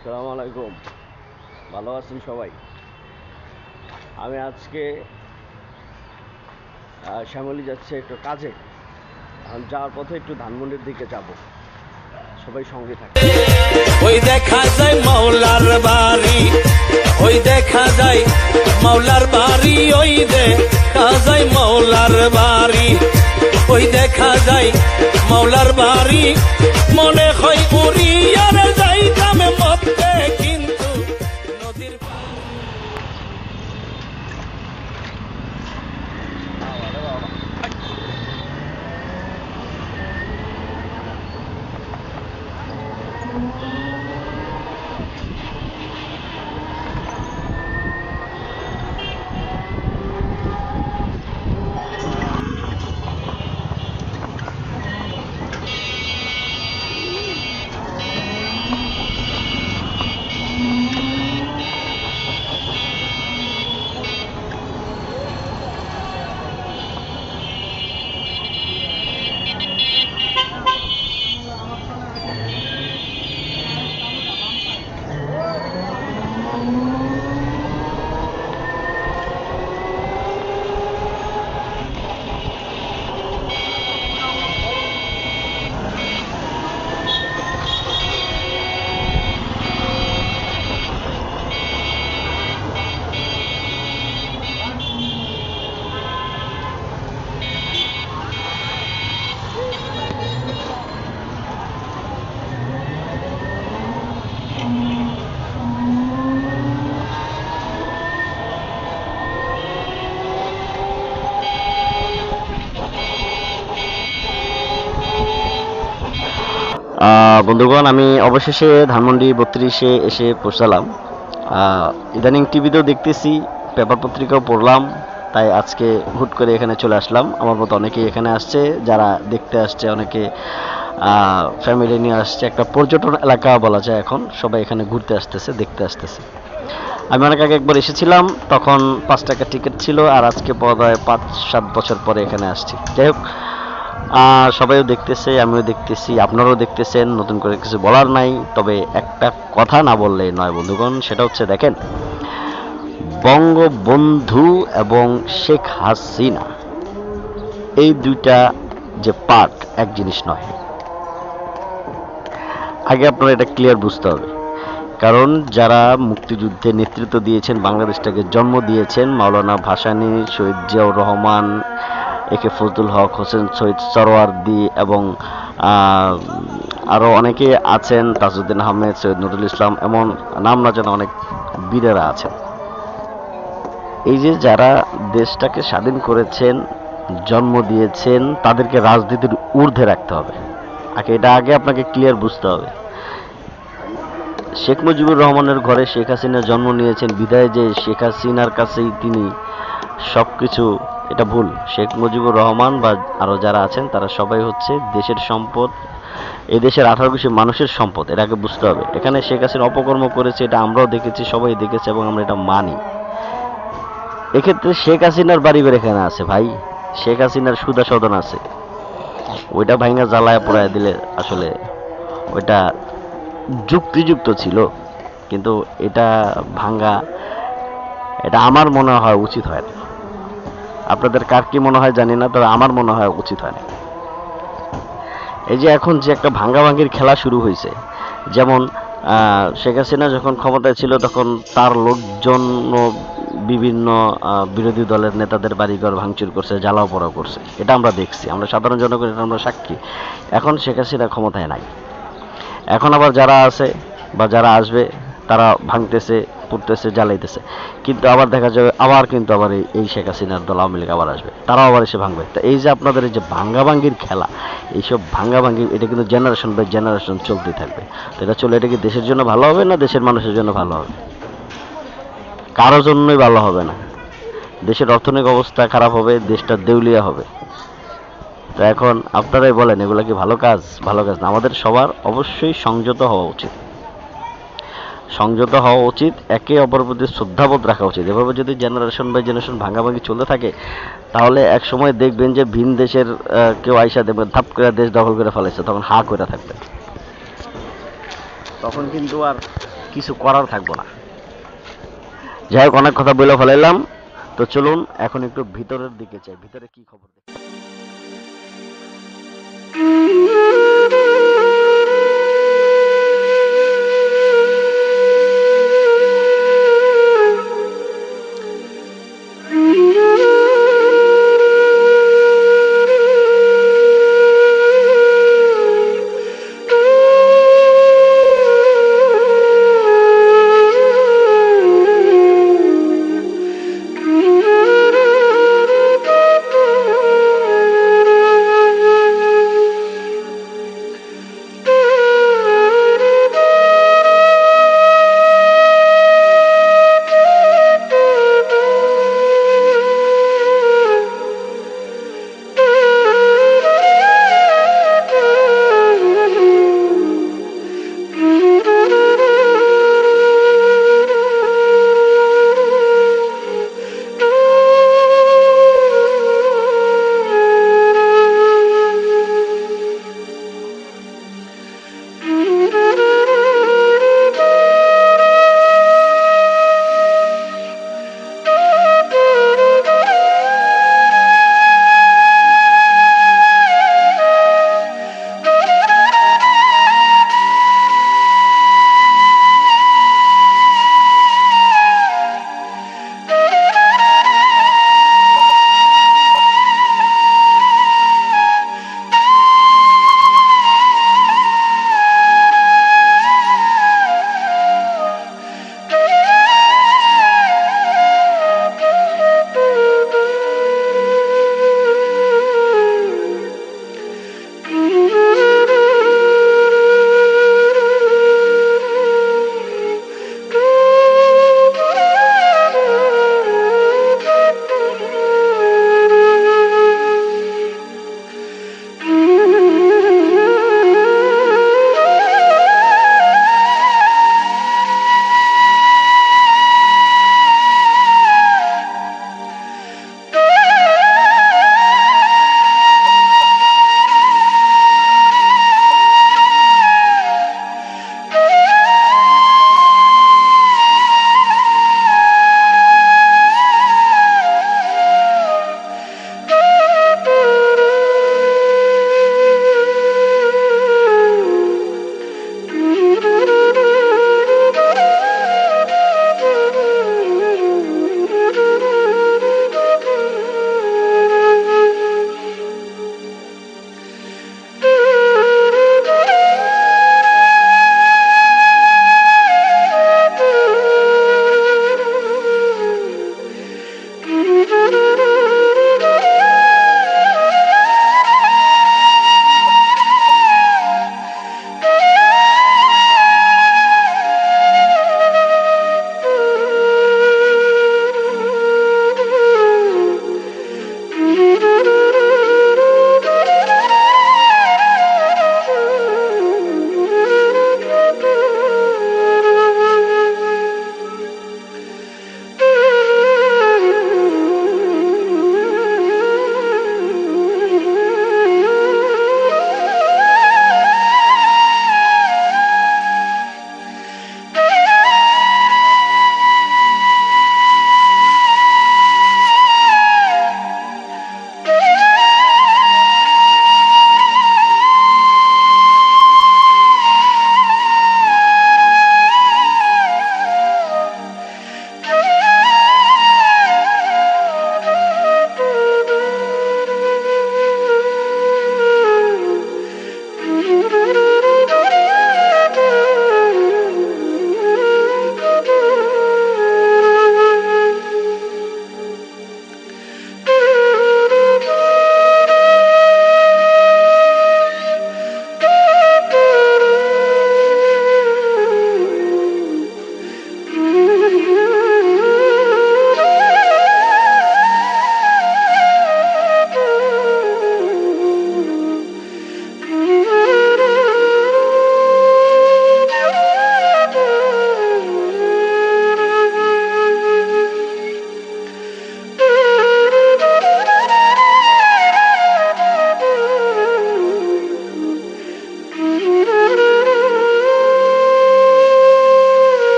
আসসালামু আলাইকুম। ভালো আছেন সবাই? আমি আজকে শ্যামলী যাচ্ছে একটু কাজে। এখন যাওয়ার পথে একটু ধানমন্ডির দিকে যাব। সবাই সঙ্গে থাকে। ওই দেখা যায় মাওলার বাড়ি, ওই দেখা যায় মাওলার বাড়ি, ওই দেখা যায় মাওলার বাড়ি, ওই দেখা যায় মাওলার বাড়ি। মনে হয় উড়িয়ার যাইতাম মধ্যে, কিন্তু নদীর বন্ধুগণ, আমি অবশেষে ধানমন্ডি 32-এ এসে পৌঁছালাম। ইদানিং টিভিতেও দেখতেছি, পেপার পত্রিকাও পড়লাম, তাই আজকে হুট করে এখানে চলে আসলাম। আমার মতো অনেকেই এখানে আসছে, যারা দেখতে আসছে, অনেকে ফ্যামিলি নিয়ে আসছে। একটা পর্যটন এলাকা বলা যায় এখন, সবাই এখানে ঘুরতে আসতেছে, দেখতে আসতেছে। আমি অনেক আগে একবার এসেছিলাম, তখন 5 টাকা টিকিট ছিল, আর আজকে বোধহয় 5-7 বছর পরে এখানে আসছি। যাই হোক, সবাইও দেখতেছে, আমিও দেখতেছি, আপনারাও দেখতেছেন, নতুন করে কিছু বলার নাই। তবে একটা কথা না বললে নয় বন্ধুগণ, সেটা হচ্ছে দেখেন, বঙ্গবন্ধু এবং শেখ হাসিনা এই দুইটা যে পার্ট, এক জিনিস নয়। আগে আপনারা এটা ক্লিয়ার বুঝতে হবে। কারণ যারা মুক্তিযুদ্ধে নেতৃত্ব দিয়েছেন, বাংলাদেশটাকে জন্ম দিয়েছেন, মাওলানা ভাসানী, শহীদ জিয়াউর রহমান, একে ফজলুল হক, হোসেন শহীদ সরওয়ার্দী এবং আরও অনেকে আছেন, তাজউদ্দিন আহমেদ, সৈয়দ নুরুল ইসলাম, এমন নাম না জানা অনেক বীরেরা আছেন। এই যে যারা দেশটাকে স্বাধীন করেছেন, জন্ম দিয়েছেন, তাদেরকে রাজনীতির ঊর্ধ্বে রাখতে হবে। এটা আগে আপনাকে ক্লিয়ার বুঝতে হবে। শেখ মুজিবুর রহমানের ঘরে শেখ হাসিনা জন্ম নিয়েছেন বিধায় যে শেখ হাসিনার কাছেই তিনি সব কিছু, এটা ভুল। শেখ মুজিবুর রহমান বা আরও যারা আছেন তারা সবাই হচ্ছে দেশের সম্পদ, এই দেশের 18 কোটি মানুষের সম্পদ। এর আগে বুঝতে হবে। এখানে শেখ হাসিনা অপকর্ম করেছে, এটা আমরাও দেখেছি, সবাই দেখেছে, এবং আমরা এটা মানি। এক্ষেত্রে শেখ হাসিনার বাড়িঘর এখানে আছে ভাই, শেখ হাসিনার সুদা সদন আছে, ওইটা ভাঙা জ্বালায় পোড়ায় দিলে আসলে ওইটা যুক্তিযুক্ত ছিল, কিন্তু এটা ভাঙ্গা, এটা আমার মনে হয় উচিত হয় না। আপনাদের কার কি মনে হয় জানি না, তবে আমার মনে হয় উচিত হয় না। এই যে এখন যে একটা ভাঙ্গাভাঙ্গির খেলা শুরু হয়েছে, যেমন শেখ হাসিনা যখন ক্ষমতায় ছিল তখন তার লোকজন বিভিন্ন বিরোধী দলের নেতাদের বাড়িঘর ভাঙচুর করছে, জ্বালাও পোড়াও করছে, এটা আমরা দেখছি, আমরা সাধারণ জনগণ, এটা আমরা সাক্ষী। এখন শেখ হাসিনা ক্ষমতায় নাই, এখন আবার যারা আছে বা যারা আসবে তারা ভাঙতেছে, পুড়তেছে, জ্বালাইতেছে, কিন্তু আবার দেখা যাবে আবার কিন্তু আবার এই শেখ হাসিনার দল আওয়ামী লীগ আবার আসবে, তারাও আবার এসে ভাঙবে। তা এই যে আপনাদের এই যে ভাঙ্গাভাঙ্গির খেলা, এইসব ভাঙ্গাভাঙ্গি, এটা কিন্তু জেনারেশন বাই জেনারেশন চলতেই থাকবে। তো এটা চলে, এটা কি দেশের জন্য ভালো হবে না দেশের মানুষের জন্য ভালো হবে? কারোর জন্যই ভালো হবে না। দেশের অর্থনৈতিক অবস্থা খারাপ হবে, দেশটা দেউলিয়া হবে। তো এখন আপনারাই বলেন, এগুলো কি ভালো কাজ? ভালো কাজ না। আমাদের সবার অবশ্যই সংযত হওয়া উচিত, সংযত হওয়া উচিত, একে অপরের প্রতি শ্রদ্ধাবোধ রাখা উচিত। এভাবে যদি জেনারেশন বাই জেনারেশন ভাঙাভাঙি চলতে থাকে, তাহলে এক সময় দেখবেন যে ভিন দেশের কেউ আইসা দেখবেন ধাপ করে দেশ দখল করে ফেলাইছে, তখন হা করে থাকবে। তখন কিন্তু আর কিছু করার থাকবো না। যাই হোক, অনেক কথা বলে ফেলাইলাম। তো চলুন এখন একটু ভিতরের দিকে চাই, ভিতরে কি খবর দেখি।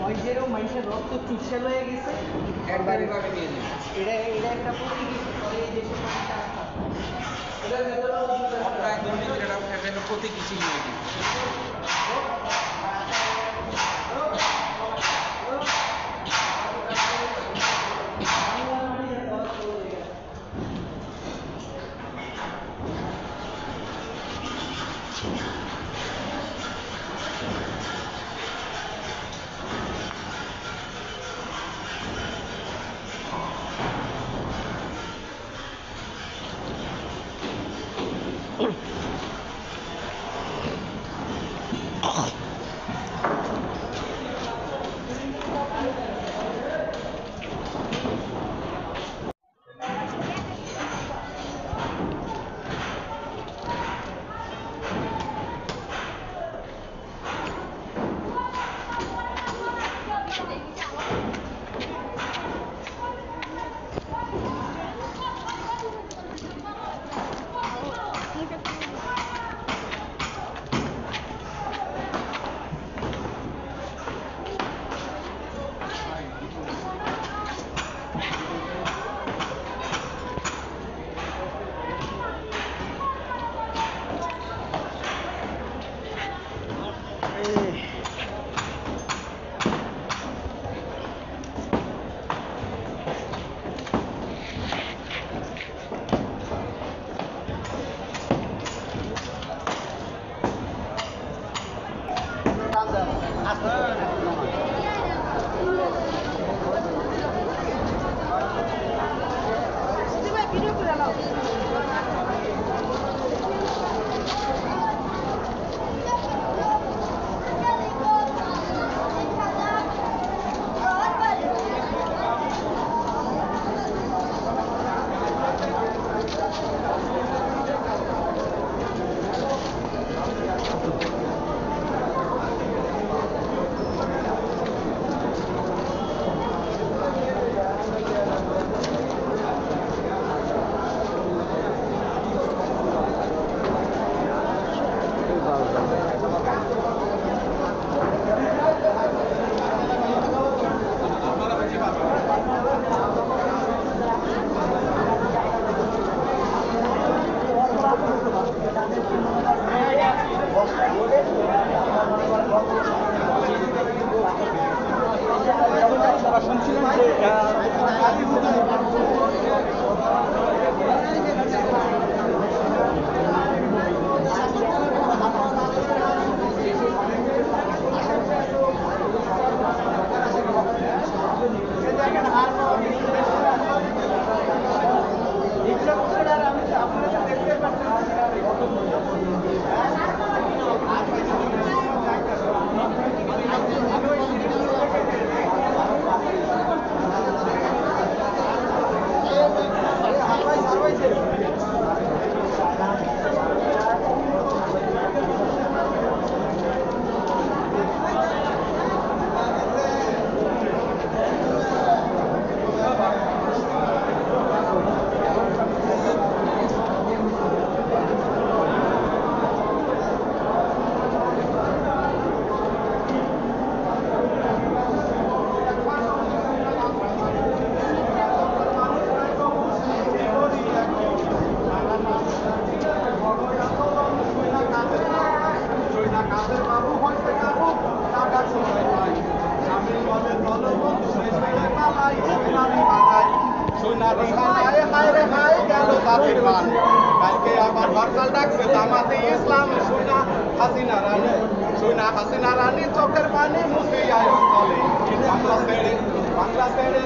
ওই যেরকম মানুষের রক্ত চুষে লয়ে গেছে একবারে ভাবে নিয়ে নেবে এটা একটা প্রতীকী এই দেশের মানুষের আস্থা এটার ভেতরে একদম এটা প্রতীকী চিহ্ন এটি রানী হায় হায় রে হায় গেল জাতির মান কালকে আবার হরতাল ডাকছে জামাতে ইসলাম শুনা হাসিনা রানী চোখের পানি মুছে আয় চলে বাংলা ছেড়ে